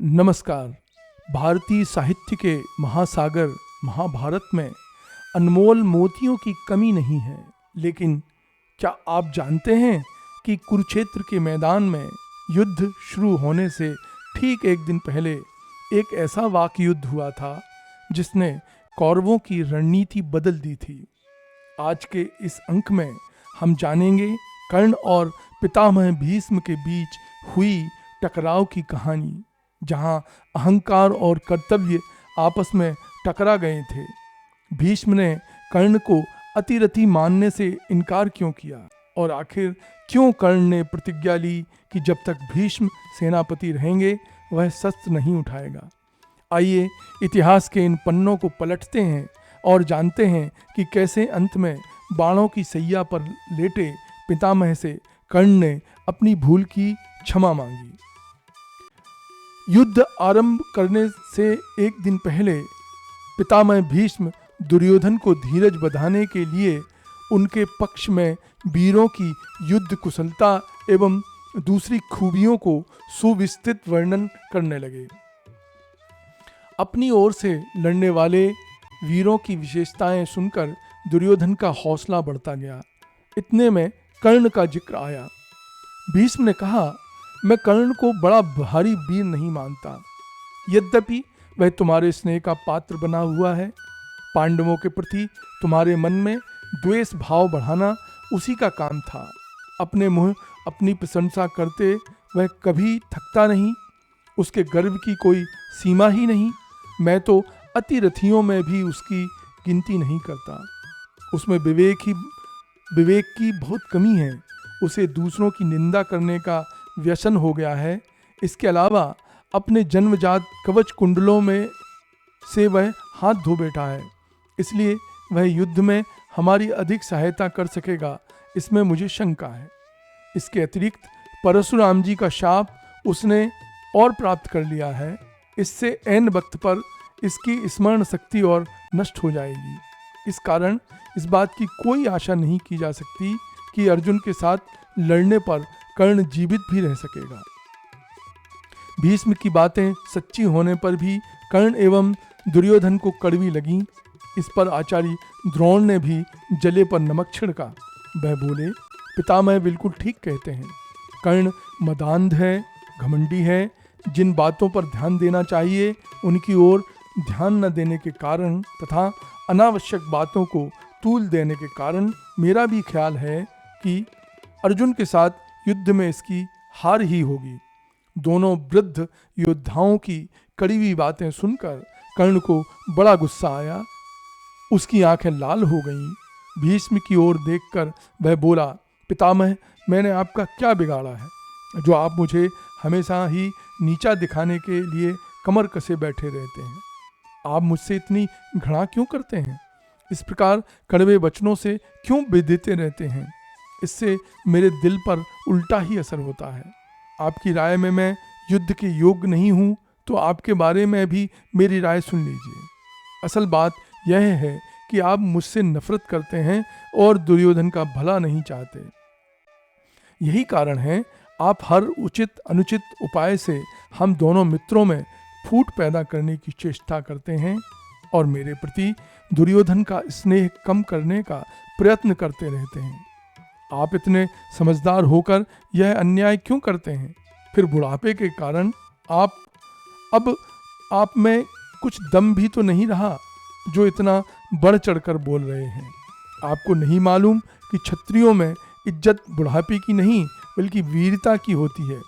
नमस्कार। भारतीय साहित्य के महासागर महाभारत में अनमोल मोतियों की कमी नहीं है। लेकिन क्या आप जानते हैं कि कुरुक्षेत्र के मैदान में युद्ध शुरू होने से ठीक एक दिन पहले एक ऐसा वाक युद्ध हुआ था जिसने कौरवों की रणनीति बदल दी थी। आज के इस अंक में हम जानेंगे कर्ण और पितामह भीष्म के बीच हुई टकराव की कहानी, जहां अहंकार और कर्तव्य आपस में टकरा गए थे। भीष्म ने कर्ण को अतिरथी मानने से इनकार क्यों किया और आखिर क्यों कर्ण ने प्रतिज्ञा ली कि जब तक भीष्म सेनापति रहेंगे वह शस्त्र नहीं उठाएगा। आइए इतिहास के इन पन्नों को पलटते हैं और जानते हैं कि कैसे अंत में बाणों की सैया पर लेटे पितामह से कर्ण ने अपनी भूल की क्षमा मांगी। युद्ध आरंभ करने से एक दिन पहले पितामह भीष्म दुर्योधन को धीरज बंधाने के लिए उनके पक्ष में वीरों की युद्ध कुशलता एवं दूसरी खूबियों को सुविस्तृत वर्णन करने लगे। अपनी ओर से लड़ने वाले वीरों की विशेषताएं सुनकर दुर्योधन का हौसला बढ़ता गया। इतने में कर्ण का जिक्र आया। भीष्म ने कहा, मैं कर्ण को बड़ा भारी वीर नहीं मानता, यद्यपि वह तुम्हारे स्नेह का पात्र बना हुआ है। पांडवों के प्रति तुम्हारे मन में द्वेष भाव बढ़ाना उसी का काम था। अपने मुंह अपनी प्रशंसा करते वह कभी थकता नहीं, उसके गर्व की कोई सीमा ही नहीं। मैं तो अतिरथियों में भी उसकी गिनती नहीं करता। उसमें विवेक की बहुत कमी है। उसे दूसरों की निंदा करने का व्यसन हो गया है। इसके अलावा अपने जन्मजात कवच कुंडलों में से वह हाथ धो बैठा है, इसलिए वह युद्ध में हमारी अधिक सहायता कर सकेगा, इसमें मुझे शंका है। इसके अतिरिक्त परशुराम जी का शाप उसने और प्राप्त कर लिया है। इससे ऐन वक्त पर इसकी स्मरण शक्ति और नष्ट हो जाएगी। इस कारण इस बात की कोई आशा नहीं की जा सकती कि अर्जुन के साथ लड़ने पर कर्ण जीवित भी रह सकेगा। भीष्म की बातें सच्ची होने पर भी कर्ण एवं दुर्योधन को कड़वी लगी। इस पर आचार्य द्रोण ने भी जले पर नमक छिड़का। वह बोले, पितामह बिल्कुल ठीक कहते हैं। कर्ण मदान्ध है, घमंडी है। जिन बातों पर ध्यान देना चाहिए उनकी ओर ध्यान न देने के कारण तथा अनावश्यक बातों को तूल देने के कारण मेरा भी ख्याल है कि अर्जुन के साथ युद्ध में इसकी हार ही होगी। दोनों वृद्ध योद्धाओं की कड़वी बातें सुनकर कर्ण को बड़ा गुस्सा आया। उसकी आंखें लाल हो गईं। भीष्म की ओर देखकर वह बोला, पितामह, मैंने आपका क्या बिगाड़ा है जो आप मुझे हमेशा ही नीचा दिखाने के लिए कमर कसे बैठे रहते हैं? आप मुझसे इतनी घृणा क्यों करते हैं? इस प्रकार कड़वे वचनों से क्यों विदिते रहते हैं? इससे मेरे दिल पर उल्टा ही असर होता है। आपकी राय में मैं युद्ध के योग्य नहीं हूँ, तो आपके बारे में भी मेरी राय सुन लीजिए। असल बात यह है कि आप मुझसे नफरत करते हैं और दुर्योधन का भला नहीं चाहते। यही कारण है आप हर उचित अनुचित उपाय से हम दोनों मित्रों में फूट पैदा करने की चेष्टा करते हैं और मेरे प्रति दुर्योधन का स्नेह कम करने का प्रयत्न करते रहते हैं। आप इतने समझदार होकर यह अन्याय क्यों करते हैं? फिर बुढ़ापे के कारण आप में कुछ दम भी तो नहीं रहा जो इतना बढ़ चढ़कर बोल रहे हैं। आपको नहीं मालूम कि क्षत्रियों में इज्जत बुढ़ापे की नहीं बल्कि वीरता की होती है।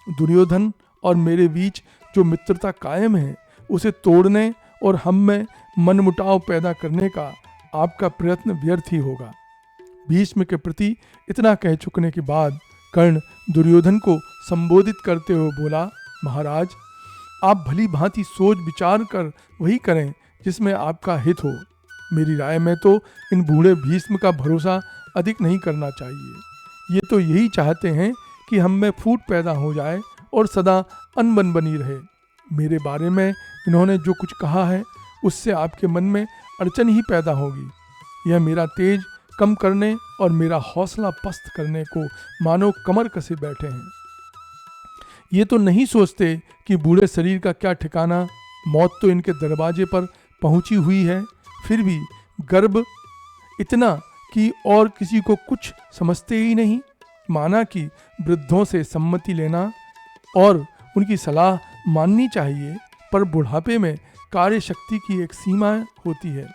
दुर्योधन और मेरे बीच जो मित्रता कायम है उसे तोड़ने और हम में मनमुटाव पैदा करने का आपका प्रयत्न व्यर्थ ही होगा। भीष्म के प्रति इतना कह चुकने के बाद कर्ण दुर्योधन को संबोधित करते हुए बोला, महाराज, आप भली भांति सोच विचार कर वही करें जिसमें आपका हित हो। मेरी राय में तो इन बूढ़े भीष्म का भरोसा अधिक नहीं करना चाहिए। ये तो यही चाहते हैं कि हम में फूट पैदा हो जाए और सदा अनबन बनी रहे। मेरे बारे में इन्होंने जो कुछ कहा है उससे आपके मन में अड़चन ही पैदा होगी। यह मेरा तेज कम करने और मेरा हौसला पस्त करने को मानो कमर कसे बैठे हैं। ये तो नहीं सोचते कि बूढ़े शरीर का क्या ठिकाना, मौत तो इनके दरवाजे पर पहुंची हुई है। फिर भी गर्व इतना कि और किसी को कुछ समझते ही नहीं। माना कि वृद्धों से सम्मति लेना और उनकी सलाह माननी चाहिए, पर बुढ़ापे में कार्य शक्ति की एक सीमा होती है।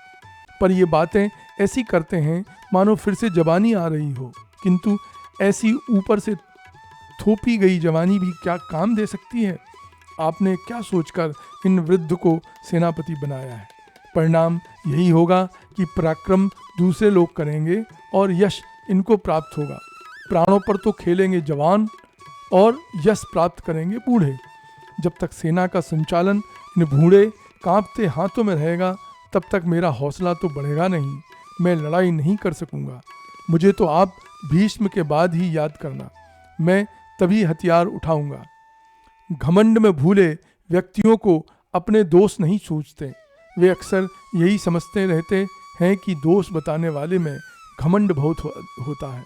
पर ये बातें ऐसी करते हैं मानो फिर से जवानी आ रही हो, किंतु ऐसी ऊपर से थोपी गई जवानी भी क्या काम दे सकती है। आपने क्या सोचकर इन वृद्ध को सेनापति बनाया है? परिणाम यही होगा कि पराक्रम दूसरे लोग करेंगे और यश इनको प्राप्त होगा। प्राणों पर तो खेलेंगे जवान और यश प्राप्त करेंगे बूढ़े। जब तक सेना का संचालन इन बूढ़े कांपते हाथों में रहेगा, तब तक मेरा हौसला तो बढ़ेगा नहीं, मैं लड़ाई नहीं कर सकूंगा। मुझे तो आप भीष्म के बाद ही याद करना, मैं तभी हथियार उठाऊंगा। घमंड में भूले व्यक्तियों को अपने दोष नहीं सूझते। वे अक्सर यही समझते रहते हैं कि दोष बताने वाले में घमंड बहुत होता है।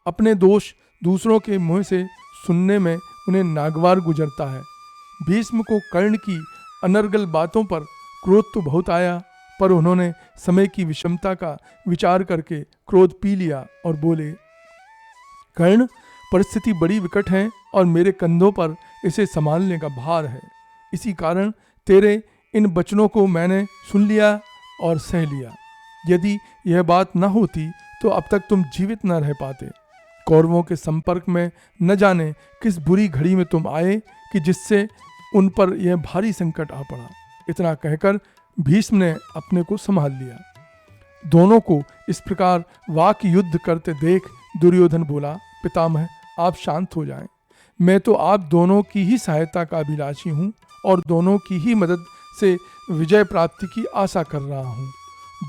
अपने दोष दूसरों के मुंह से सुनने में उन्हें नागवार गुजरता है। भीष्म को कर्ण की अनर्गल बातों पर क्रोध तो बहुत आया, पर उन्होंने समय की विषमता का विचार करके क्रोध पी लिया और बोले, कर्ण, परिस्थिति बड़ी विकट है और मेरे कंधों पर इसे संभालने का भार है। इसी कारण तेरे इन वचनों को मैंने सुन लिया और सह लिया। यदि यह बात न होती तो अब तक तुम जीवित न रह पाते। कौरवों के संपर्क में न जाने किस बुरी घड़ी में तुम आए कि जिससे उन पर यह भारी संकट आ पड़ा। इतना कहकर भीष्म ने अपने को संभाल लिया। दोनों को इस प्रकार वाक युद्ध करते देख दुर्योधन बोला, पितामह, आप शांत हो जाएं। मैं तो आप दोनों की ही सहायता का अभिलाषी हूँ और दोनों की ही मदद से विजय प्राप्ति की आशा कर रहा हूँ।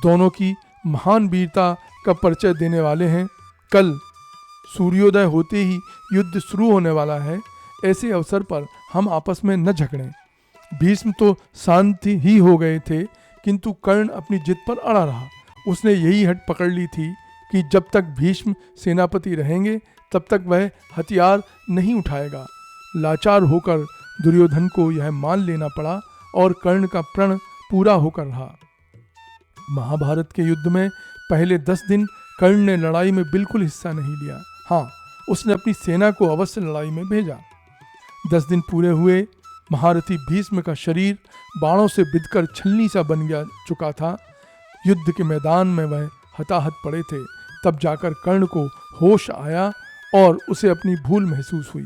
दोनों की महान वीरता का परिचय देने वाले हैं। कल सूर्योदय होते ही युद्ध शुरू होने वाला है। ऐसे अवसर पर हम आपस में न झगड़ें। भीष्म तो शांति ही हो गए थे, किंतु कर्ण अपनी जिद पर अड़ा रहा। उसने यही हट पकड़ ली थी कि जब तक भीष्म सेनापति रहेंगे तब तक वह हथियार नहीं उठाएगा। लाचार होकर दुर्योधन को यह मान लेना पड़ा और कर्ण का प्रण पूरा होकर रहा। महाभारत के युद्ध में पहले 10 दिन कर्ण ने लड़ाई में बिल्कुल हिस्सा नहीं लिया। हाँ, उसने अपनी सेना को अवश्य लड़ाई में भेजा। 10 दिन पूरे हुए। महारथी भीष्म का शरीर बाणों से बिधकर छलनी सा बन गया चुका था। युद्ध के मैदान में वह हताहत पड़े थे। तब जाकर कर्ण को होश आया और उसे अपनी भूल महसूस हुई।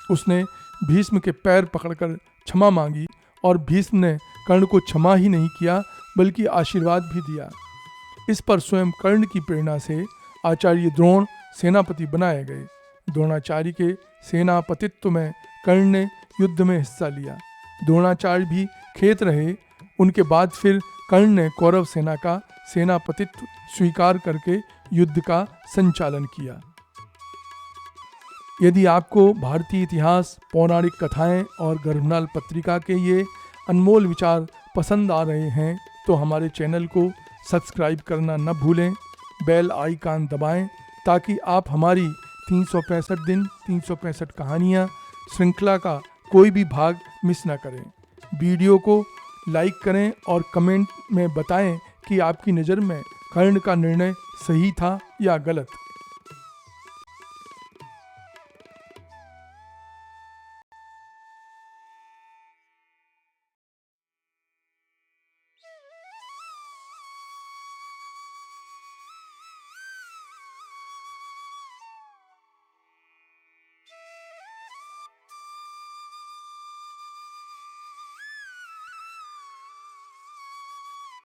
उसने भीष्म के पैर पकड़कर क्षमा मांगी और भीष्म ने कर्ण को क्षमा ही नहीं किया बल्कि आशीर्वाद भी दिया। इस पर स्वयं कर्ण की प्रेरणा से आचार्य द्रोण सेनापति बनाए गए। द्रोणाचार्य के सेनापतित्व में कर्ण ने युद्ध में हिस्सा लिया। द्रोणाचार्य भी खेत रहे। उनके बाद फिर कर्ण ने कौरव सेना का सेनापतित्व स्वीकार करके युद्ध का संचालन किया। यदि आपको भारतीय इतिहास, पौराणिक कथाएं और गर्भनाल पत्रिका के ये अनमोल विचार पसंद आ रहे हैं तो हमारे चैनल को सब्सक्राइब करना न भूलें। बेल आइकन दबाएं ताकि आप हमारी 365 दिन 365 कहानियाँ श्रृंखला का कोई भी भाग मिस ना करें। वीडियो को लाइक करें और कमेंट में बताएं कि आपकी नज़र में कर्ण का निर्णय सही था या गलत।